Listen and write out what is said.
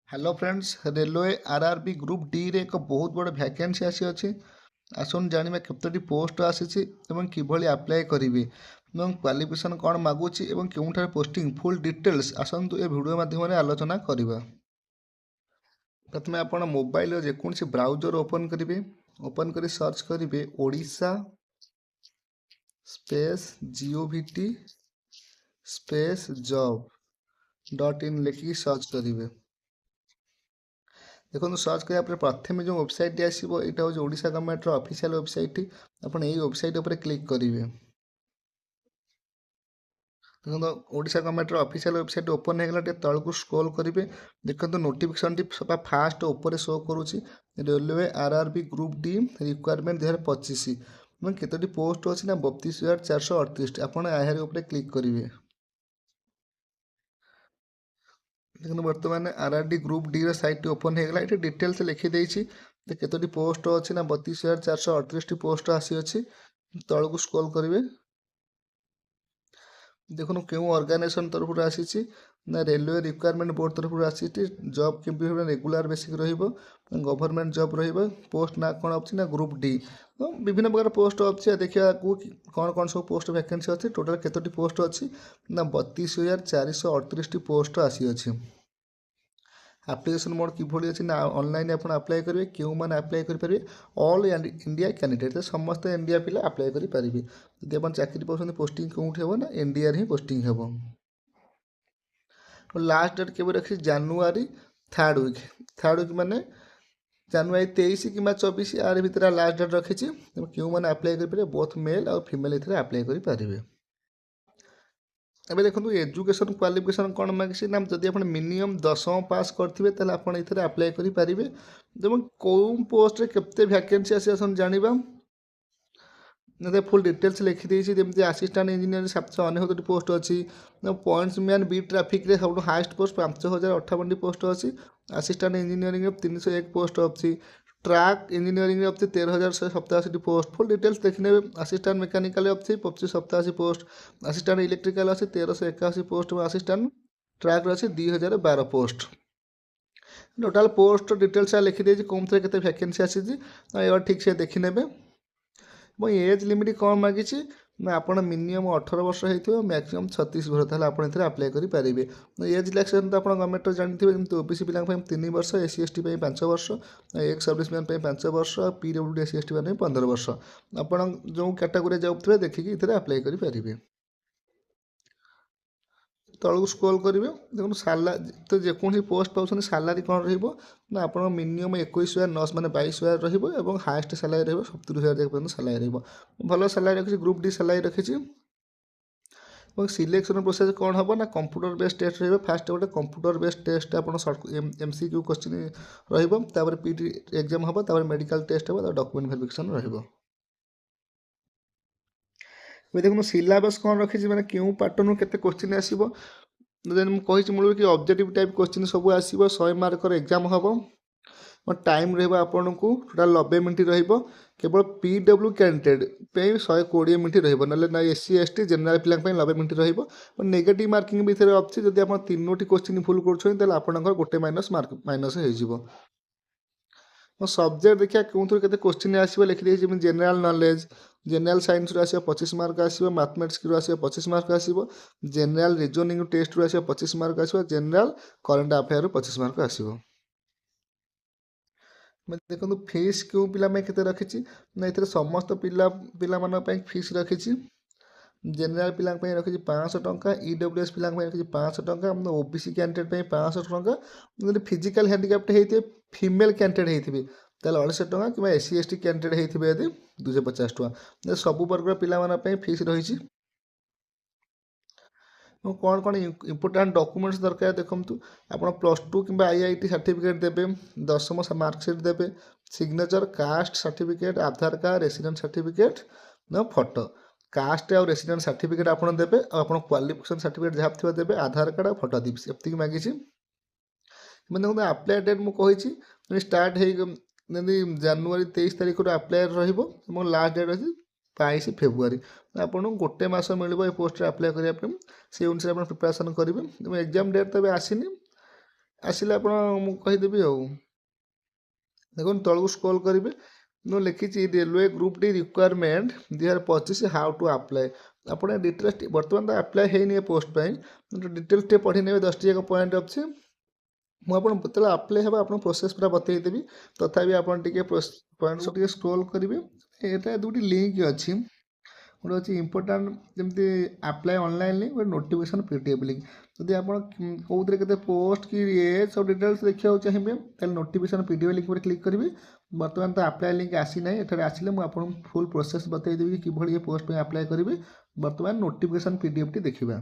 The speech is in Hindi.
Hello friends, railway RRB group D रे एक बहुत बड़ वैकेंसी आसी आसन जानिबा केतोटी पोस्ट आसीछि एवं किभଳି अप्लाई करिवे एवं क्वालिफिकेशन कोन मागुछि एवं केउठारे पोस्टिंग फुल डिटेल्स आसन्तु ए वीडियो माध्यम आलोचना करिबा। प्रथमे आपण मोबाइल रे जेकोनसी ब्राउजर ओपन करिवे। ओपन करी सर्च करिवे Odisha space G O V T space job dot in लिखिकी सर्च करिवे। देखो सर्च कराया प्रथम जो वेबसाइट आसो यहाँ हूँ ओडिशा गवर्नमेंट ऑफिशियल वेबसाइट। आप वेबसाइट उपर क्लिक करेंगे। देखो Odisha government official website open हो गला तलू स्क्रॉल करेंगे। देखो नोटिफिकेशन फास्ट ऊपर शो करुच्ची railway RRB group D requirement 2025 केतोटी पोस्ट अच्छी ना 32,438। आप क्लिक करेंगे। देखो बर्तमान आरआरडी ग्रुप डी सैट ओपन होगा। ये डिटेल्स लिखिदे केतोटी पोस्ट अच्छी ना 32,438 पोस्ट आसी। तलू स्क्रॉल करेंगे। देखो क्यों ऑर्गेनाइजेशन तरफ आसी ना रेलवे रिक्वायरमेंट बोर्ड तरफ आसी। जॉब के regular basic government job post ना कौन अच्छी ना ग्रुप डी। तो विभिन्न प्रकार पोस्ट अच्छी देखा कौन कौन सब पोस्ट वैकेंसी अच्छी टोटाल केतोटी पोस्ट अच्छी ना 32,438 पोस्ट आसी। आप्लिकेसन मोड किभली अच्छी ना ऑनलाइन आप अप्लाई करेंगे। क्यों मैंने अप्लाई करेंगे ऑल इंडिया कैंडिडेट तो समस्त इंडिया पिला अप्लाई करेंगे। जब आप चाकरी पाँच पोस्टिंग कौट हे ना इंडिया ही पोस्टिंग हे। लास्ट डेट के रखी January 3rd week. 3rd week माने जानुरी 23 कि 24 यार भितर लास्ट डेट रखी। क्यों मैंने अप्लाई करेंगे बोथ मेल और फीमेल ये अप्लाई करेंगे। ଏବେ ଦେଖନ୍ତୁ ଏଜୁକେସନ୍ କ୍ୱାଲିଫିକେସନ୍ କ'ଣ ମାଗିଛି ନା ଯଦି ଆପଣ ମିନିମମ୍ 10ମ ପାସ୍ କରିଥିବେ ତାହେଲେ ଆପଣ ଏଥିରେ ଆପ୍ଲାଏ କରିପାରିବେ। ଏବଂ କେଉଁ ପୋଷ୍ଟରେ କେତେ ଭ୍ୟାକେନ୍ସି ଆସି ଆସନ୍ତୁ ଜାଣିବା। ଫୁଲ୍ ଡିଟେଲ୍ସ ଲେଖିଦେଇଛି ଯେମିତି ଆସିଷ୍ଟାଣ୍ଟ ଇଞ୍ଜିନିୟରିଂ 769ଟି ପୋଷ୍ଟ ଅଛି। ପଏଣ୍ଟସ୍ ମ୍ୟାନ୍ ବି ଟ୍ରାଫିକ୍ରେ ସବୁଠୁ ହାଏଷ୍ଟ ପୋଷ୍ଟ 5,058ଟି ପୋଷ୍ଟ ଅଛି। ଆସିଷ୍ଟାଣ୍ଟ ଇଞ୍ଜିନିୟରିଂରେ 301 ପୋଷ୍ଟ ଅଛି। ट्रैक इंजीनियरिंग अच्छी 13,187 पोस्ट। फुल डिटेल्स देखने असिस्टेंट मेकानिकल अच्छी 2587 पोस्ट। असिस्टेंट इलेक्ट्रिकल अच्छी 1381 पोस्ट। असिस्टेंट ट्रैक अच्छी 2,012 पोस्ट। टोटाल पोस्ट डिटेल्स लिखिदे कौन थे केते वैकेंसी आसी ठीक से देखने। एज लिमिट कौन मागिଛି ना ଆପଣ मिनिमम 18 वर्ष होइथिबो मैक्सिमम 36 वर्ष ताले आपण एथरे अप्लाई करि पारिबे। एज रिलैक्सेशन तो आपण गवर्नमेंट जानथिबे जेमति ओबीसी पिलां पय 3 वर्ष, एससी एसटी पय 5 वर्ष, एक्स सर्विसमैन पय 5 वर्ष, पीडब्ल्यूडी एससी एसटी पय 15 वर्ष। आपण जो कैटेगरी जाउथबे देखिकि एथरे अप्लाई करि पारिबे। तलू स्क्रॉल करेंगे। देखो साला तो जेकोसी पोस्ट पाँच सालारी कौन रहा आप मिनिमम 21,900 मैंने 22,000 रही। हाएस्ट सालारी रही 70,000 पर्यटन सालारी भल सालारी रखी। ग्रुप डी सालारी रखी। सिलेक्शन प्रोसेस कौन हम ना कंप्यूटर बेस्ड टेस्ट रही। फास्ट गोटे कंप्यूटर बेस्ड टेस्ट आप एमसीक्यू क्वेश्चन रही। पीटी एग्जाम हम मेडिकल टेस्ट हम डॉक्यूमेंट वेरिफिकेशन रही। देखो सिलेबस कौन रखी मैंने क्यों पैटर्न के क्वेश्चन आसो मुझे मूल कि ऑब्जेक्टिव टाइप क्वेश्चन सब आसो 100 मार्कर एग्जाम हम। टाइम रहा को टोटाल 90 मिनट केवल पीडब्ल्यू कैंडिडेट पे 120 मिनट ना एससी एसटी जनरल पिला 90 मिनट नेगेटिव मार्किंग भी अच्छी। जब आप 3टी क्वेश्चन फुल कर गोटे माइनस मार्क माइनस हो। सब्जेक्ट देखिए क्यों के क्वेश्चन आसो लिखिदे जनरल नॉलेज जनरल साइंस आसो 25 मार्क आसो। मैथमेटिक्स आसो 25 मार्क आसो। जनरल रीजनिंग टेस्ट आसो 25 मार्क आसो। जनरल करंट अफेयर 25 मार्क आसो। देखो फीस क्यों पिला के रखी ना ये समस्त पिला फीस रखी। जनरल पिला रखी 500 टंका। ईडब्ल्यूएस पिला रखी 500 टंका। ओबीसी कैंडिडेट 500 टंका। फिजिकल हैंडिकैप्ट होते फीमेल कैंडिडेट होते 250 टंका कि एससी एसटी कैंडिडेट होते यदि 250 टंका। सब वर्ग पिला फीस रही। कौन कौन इंपोर्टाट डॉक्यूमेंट्स दरकार देखूँ आप +2 कि आईआईटी सर्टिफिकेट देवे। 10म मार्कसीट देवे। सिग्नेचर कास्ट सर्टिफिकेट आधार कार्ड रेसिडेंट सर्टिफिकेट ना फोटो। कास्ट और रेसिडेंट सर्टिफिकेट आप देवे। आप क्वालिफिकेशन सर्टिफिकेट जहाँ थी देवे। आधार कार्ड और फोटो देवी एति मागिଛି। मैंने देखो अप्लाई डेट मुझे स्टार्ट हो जानुरी 23 तारीख अप्लाई लास्ट डेट अच्छी 22 फेब्रुआरी। आपको गोटे मस मिल पोस्ट अप्लाई करने से अनुसार आप प्रिपरेसन करेंगे। एग्जाम डेट तो आसनी ଆସିଲେ ଆପଣ ମୁଁ କହିଦେବି ଆଉ। ଦେଖନ୍ତୁ ତଳକୁ ସ୍କ୍ରୋଲ୍ କରିବେ, ମୁଁ ଲେଖିଛି railway group D requirement 2025 how to apply. ଆପଣ ଡିଟେଲ୍ସ ବର୍ତ୍ତମାନ ତ ଆପ୍ଲାଏ ହେଇନି ଏ ପୋଷ୍ଟ ପାଇଁ, ଡିଟେଲ୍ସ ଟିକେ ପଢ଼ି ନେବେ, 10ଟି ଯାକ ପଏଣ୍ଟ ଅଛି। ମୁଁ ଆପଣଙ୍କୁ ଯେତେବେଳେ ଆପ୍ଲାଏ ହେବ ଆପଣଙ୍କୁ ପ୍ରୋସେସ୍ ପୁରା ବତେଇଦେବି, ତଥାପି ଆପଣ ଟିକେ ପଏଣ୍ଟକୁ ଟିକେ ସ୍କ୍ରୋଲ୍ କରିବେ। ଏଇଟା ଦୁଇଟି ଲିଙ୍କ୍ ଅଛି, ଗୋଟେ ଅଛି ଇମ୍ପୋର୍ଟାଣ୍ଟ ଯେମିତି ଆପ୍ଲାଏ ଅନଲାଇନ୍ ଲିଙ୍କ୍, ଗୋଟେ ନୋଟିଫିକେସନ୍ PDF ଲିଙ୍କ୍। ଯଦି ଆପଣ କେଉଁଥିରେ କେତେ ପୋଷ୍ଟ କି ସବୁ ଡିଟେଲ୍ସ ଦେଖିବାକୁ ଚାହିଁବେ ତାହେଲେ ନୋଟିଫିକେସନ୍ PDF ଲିଙ୍କ୍ ଉପରେ କ୍ଲିକ୍ କରିବେ। ବର୍ତ୍ତମାନ ତ ଆପ୍ଲାଏ ଲିଙ୍କ୍ ଆସିନାହିଁ, ଏଠାରେ ଆସିଲେ ମୁଁ ଆପଣଙ୍କୁ ଫୁଲ୍ ପ୍ରୋସେସ୍ ବତେଇଦେବି କିଭଳି ଏ ପୋଷ୍ଟ ପାଇଁ ଆପ୍ଲାଏ କରିବେ। ବର୍ତ୍ତମାନ ନୋଟିଫିକେସନ୍ PDFଟି ଦେଖିବା।